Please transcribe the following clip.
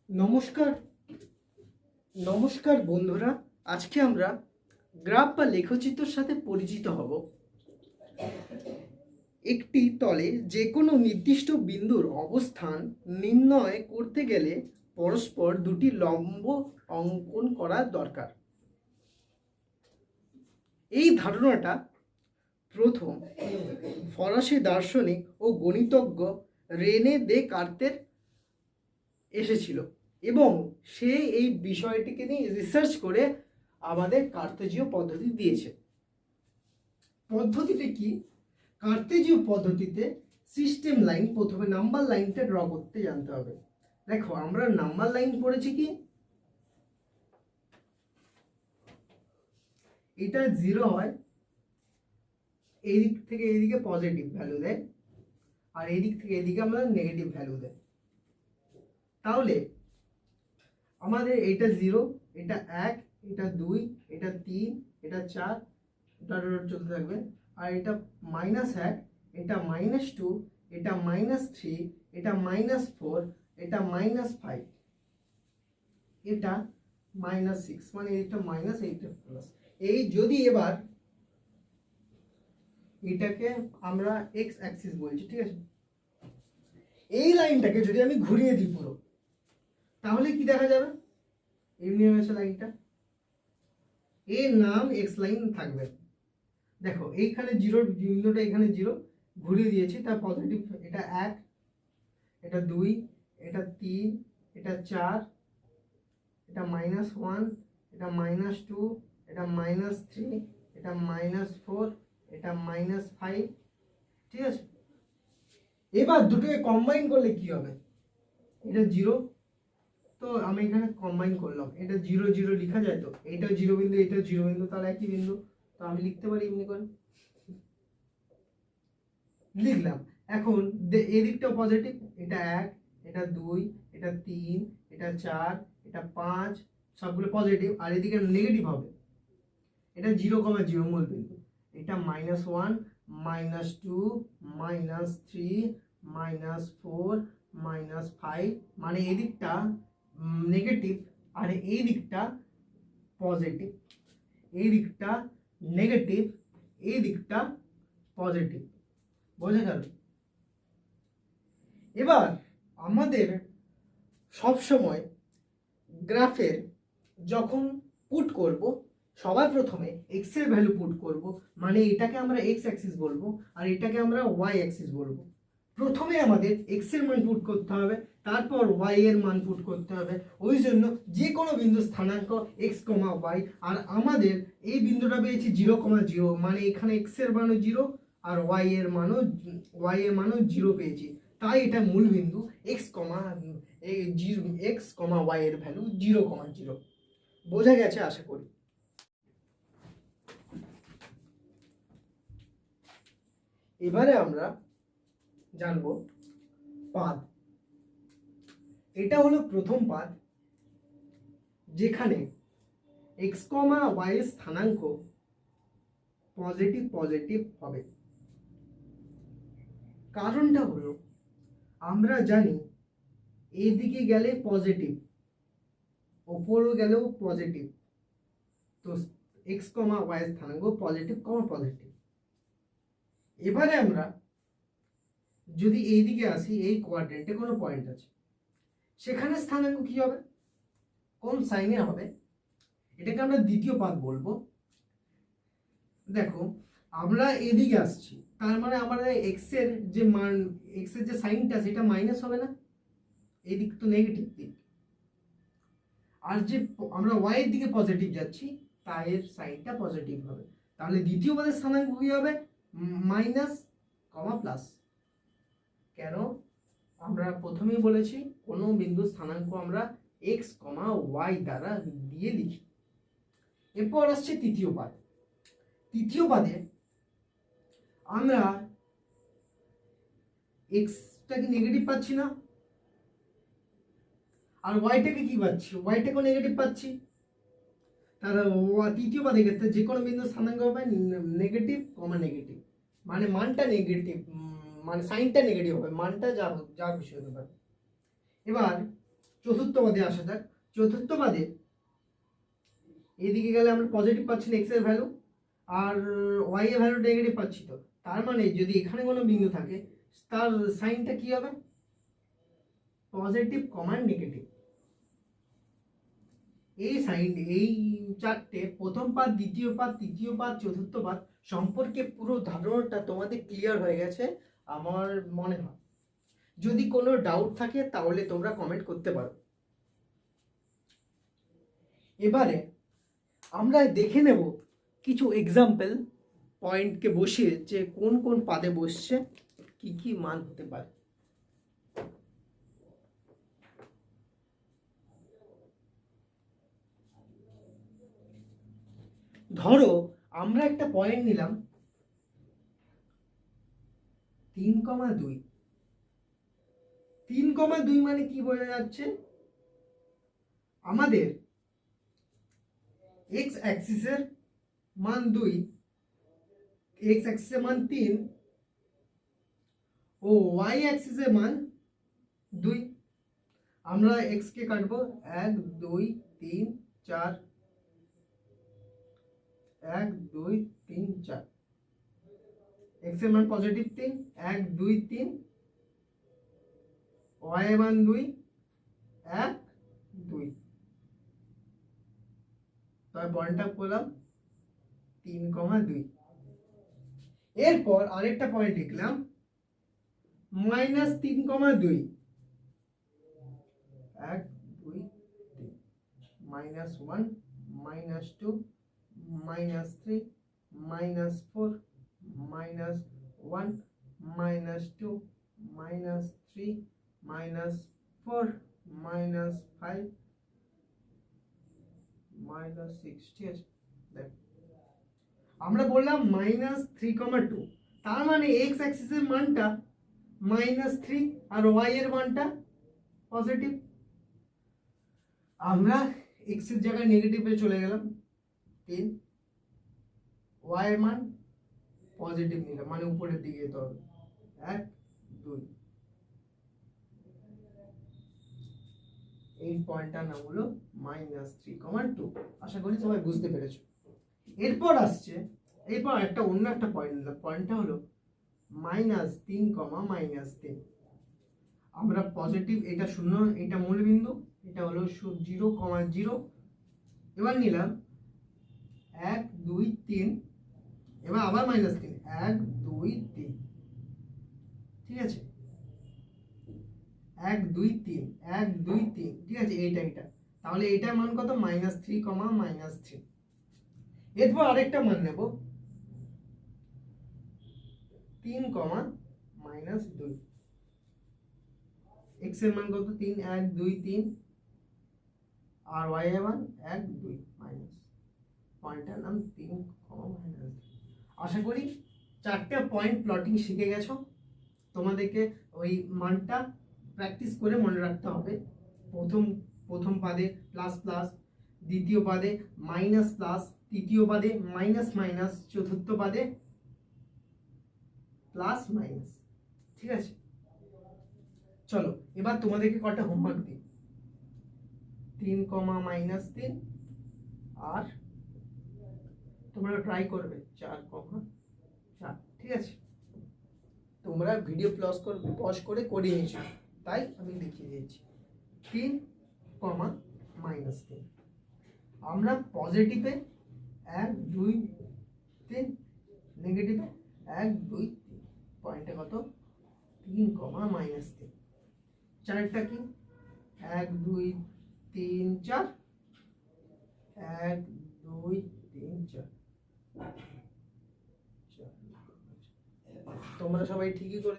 নমস্কার নমস্কার বন্ধুরা, আজকে আমরা গ্রাফ বা লেখচিত্রের সাথে পরিচিত হব। একটি তলে যে কোনো নির্দিষ্ট বিন্দুর অবস্থান নির্ণয় করতে গেলে পরস্পর দুটি লম্ব অঙ্কন করা দরকার। এই ধারণাটা প্রথম ফরাসি দার্শনিক ও গণিতজ্ঞ রেনে দে কার্তের এসেছিল এবং সে এই বিষয়টিকে নিয়ে রিসার্চ করে আমাদের কার্তেজীয় পদ্ধতি দিয়েছে। পদ্ধতিটা কি? কার্তেজীয় পদ্ধতিতে সিস্টেম লাইন, প্রথমে নাম্বার লাইনটা ড্র করতে জানতে হবে। দেখো, আমরা নাম্বার লাইন পড়েছি কি, এটা 0 হয়, এই দিক থেকে এইদিকে পজিটিভ ভ্যালু দেয়, আর এই দিক থেকে এদিকে আমরা নেগেটিভ ভ্যালু দেয়। তাহলে আমাদের এটা 0, এটা 1, এটা 2, এটা 3, এটা 4 চলতে থাকবে, আর এটা -1, এটা -2, এটা -3, এটা -4, এটা -5, এটা -6, মানে এটা মাইনাস, এইটা প্লাস। এই যদি এবার এটাকে আমরা এক্স অ্যাক্সিস বলছি, ঠিক আছে, এই লাইনটাকে যদি আমি ঘুরিয়ে দিই পুরো, তাহলে কি দেখা যাবে? এমনি হয়েছে লাইনটা, এর নাম এক্স লাইন থাকবে। দেখো, এইখানে জিরোর বিন্দুটা এখানে 0 ঘুরিয়ে দিয়েছি, তার পজিটিভ, এটা 1, এটা 2, এটা 3, এটা 4, এটা -1, এটা -2, এটা -3, এটা -4, এটা -5, ঠিক আছে। এবার দুটোকে কম্বাইন করলে কি হবে? এটা 0, তো আমি এখানে কম্বাইন করলাম, এটা 0 0 লেখা যায়, তো এটা 0 বিন্দু, এটা 0 বিন্দু, তাহলে একই বিন্দু, তো আমি লিখতে পারি এমনি করে, লিখলাম। এখন এদিকটা পজিটিভ, এটা 1, এটা 2, এটা 3, এটা 4, এটা 5, সবগুলো পজিটিভ, আর এদিকে নেগেটিভ হবে, এটা 0, 0 মূল বিন্দু, এটা -1, -2, -3, -4, -5, মানে এদিকটা নেগেটিভ আর এই দিকটা পজিটিভ, এই দিকটা নেগেটিভ, এই দিকটা পজিটিভ। বোঝা গেল? এবার আমাদের সব সময় গ্রাফের যখন পুট করব, সবার প্রথমে এক্স এর ভ্যালু পুট করব, মানে এটাকে আমরা এক্স অ্যাক্সিস বলবো আর এটাকে আমরা ওয়াই অ্যাক্সিস বলবো। প্রথমে আমাদের এক্স এর মান পুট করতে হবে, তারপর ওয়াই এর মান পুট করতে হবে। ওই জন্য যে কোনো বিন্দু স্থানাঙ্ক এক্স, ওয়াই, আর আমাদের এই বিন্দুটা পেয়েছি 0, 0, মানে এখানে এক্স এর মানও 0 আর ওয়াই এর মানও 0 পেয়েছি, তাই এটা মূল বিন্দু এক্স, ওয়াই এর ভ্যালু 0, 0। বোঝা গেছে আশা করি। এবারে আমরা জানব পাদ। এটা হলো প্রথম পাদ, যেখানে এক্স, ওয়াই এর স্থানাঙ্ক পজিটিভ হবে। কারণটা হলো, আমরা জানি এদিকে গেলে পজিটিভ, ওপরও গেলেও পজিটিভ, তো এক্স, ওয়াই এর স্থানাঙ্ক পজিটিভ, পজিটিভ। এবারে আমরা যদি এই দিকে আসি, এই কোয়াড্রেন্টে কোনো পয়েন্ট আছে, সেখানে স্থানাঙ্ক কি হবে, কোন সাইনে হবে, এটাকে আমরা দ্বিতীয় পাদ বলবো। দেখো, আমরা এদিকে আসছি, তার মানে আমাদের এক্স এর যে মান, এক্স এর যে সাইনটা, সেটা মাইনাস হবে না, এই দিক তো নেগেটিভ দিক, আর যে আমরা ওয়াই এর দিকে পজিটিভ যাচ্ছি, তাই এর সাইনটা পজিটিভ হবে। তাহলে দ্বিতীয় পদের স্থানাঙ্ক কি হবে? Minus, plus. কেন? আমরা প্রথমেই বলেছি কোনো বিন্দুর স্থানাঙ্ক আমরা এক্স, ওয়াই দ্বারা দিয়ে লিখি। এরপর আসছে তৃতীয় পাদ। তৃতীয় পাদে আমরা এক্সটাকে নেগেটিভ পাচ্ছি না, আর ওয়াইটাকে কি পাচ্ছি? ওয়াইটাকেও নেগেটিভ পাচ্ছি। তাহলে তৃতীয় পাদের ক্ষেত্রে যে কোনো বিন্দুর স্থানাঙ্ক হবে নেগেটিভ, নেগেটিভ, মানে মানটা নেগেটিভ, মানে সাইনটা নেগেটিভ হবে, মানটা যা খুশি হতে পারে। এবার চতুর্থ পদে আসা যাক। চতুর্থ পদে এদিকে গেলে আমরা পজিটিভ পাচ্ছি না এক্স এর ভ্যালু, আর ওয়াই এর ভ্যালু নেগেটিভ পাচ্ছি। তো তার মানে যদি এখানে কোনো বিন্দু থাকে তার সাইনটা কি হবে? পজিটিভ কমা নেগেটিভ। এই সাইন, এই চারটে প্রথম পাদ, দ্বিতীয় পাদ, তৃতীয় পাদ, চতুর্থ পাদ সম্পর্কে পুরো ধারণাটা তোমাদের ক্লিয়ার হয়ে গেছে আমার মনে হয়। যদি কোনো ডাউট থাকে তাহলে তোমরা কমেন্ট করতে পারো। এবারে আমরা দেখে নেব কিছু এক্সাম্পল পয়েন্টকে বসিয়ে যে কোন কোন পাদে বসছে, কি কি মান হতে পারে। ধরো আমরা একটা পয়েন্ট নিলাম 3,2। 3,2 মানে কি বোঝা যাচ্ছে? আমাদের এক্স অ্যাক্সিসের মান 2, এক্স অ্যাক্সিসের মান 3 ও ওয়াই অ্যাক্সিসের মান 2। আমরা এক্স কে কাটবো 1 2 3 4, 1 2 3 4। এক্স এর মান পজিটিভ 3, 1 2 3, ওয়াই এর মান 2 1 2। তার পয়েন্টটা পেলাম 3,2। এরপর আরেকটা পয়েন্ট লিখলাম -3,2। 1 2 3, -1 -2 -3 -4 -1 -2 -3 -4 -5 -6। ঠিক আছে, দেখ আমরা বললাম -3,2, তার মানে এক্স অ্যাক্সিসের মানটা -3 আর ওয়াই এর মানটা পজিটিভ। আমরা এক্স এর জায়গায় নেগেটিভে চলে গেলাম 3, ওয়াই এর মান পজিটিভ নিলাম, মানে উপরের দিকে যেতে হবে 1 2। এই পয়েন্টটার নাম হলো -3,2। আশা করি সবাই বুঝতে পেরেছো। এরপর আসছে, এরপর অন্য একটা পয়েন্ট নিলাম, পয়েন্টটা হলো -3, -3। আমরা পজিটিভ, এটা শূন্য, এটা মূল বিন্দু, এটা হলো 0, 0। এবার নিলাম 1 2 3, এবার আবার -3, 1 2 3। ঠিক আছে, 1 2 3, 1 2 3। ঠিক আছে, এটা তাহলে এটার মান কত? -3, -3। এরপর আরেকটা মান নেব 3, -2। এক্স এর মান কত? 3, 1 2 3, আর ওয়াই এর মান 1 2 মাইনাস, পয়েন্টটার নাম 3, -2। আশা করি চারটে পয়েন্ট প্লটিং শিখে গেছো। তোমাদেরকে ওই মানটা প্র্যাকটিস করে মনে রাখতে হবে। প্রথম পাদে প্লাস প্লাস, দ্বিতীয় পাদে মাইনাস প্লাস, তৃতীয় পাদে মাইনাস মাইনাস, চতুর্থ পাদে প্লাস মাইনাস। ঠিক আছে, চলো এবার তোমাদেরকে কটা হোমওয়ার্ক দিই। 3, -3, আর তোমরা ট্রাই করবে 4, 4। ঠিক আছে, তোমরা ভিডিও পজ করে করে নিয়েছো, তাই আমি দেখিয়ে দিয়েছি। 3, -3। আমরা পজিটিভে 1 2 3, নেগেটিভে 1 2 3। পয়েন্টটা কত? 3, -3। চারটা কি? 1 2 3 4, 1 2 3 4। তোমরা সবাই ঠিকই করে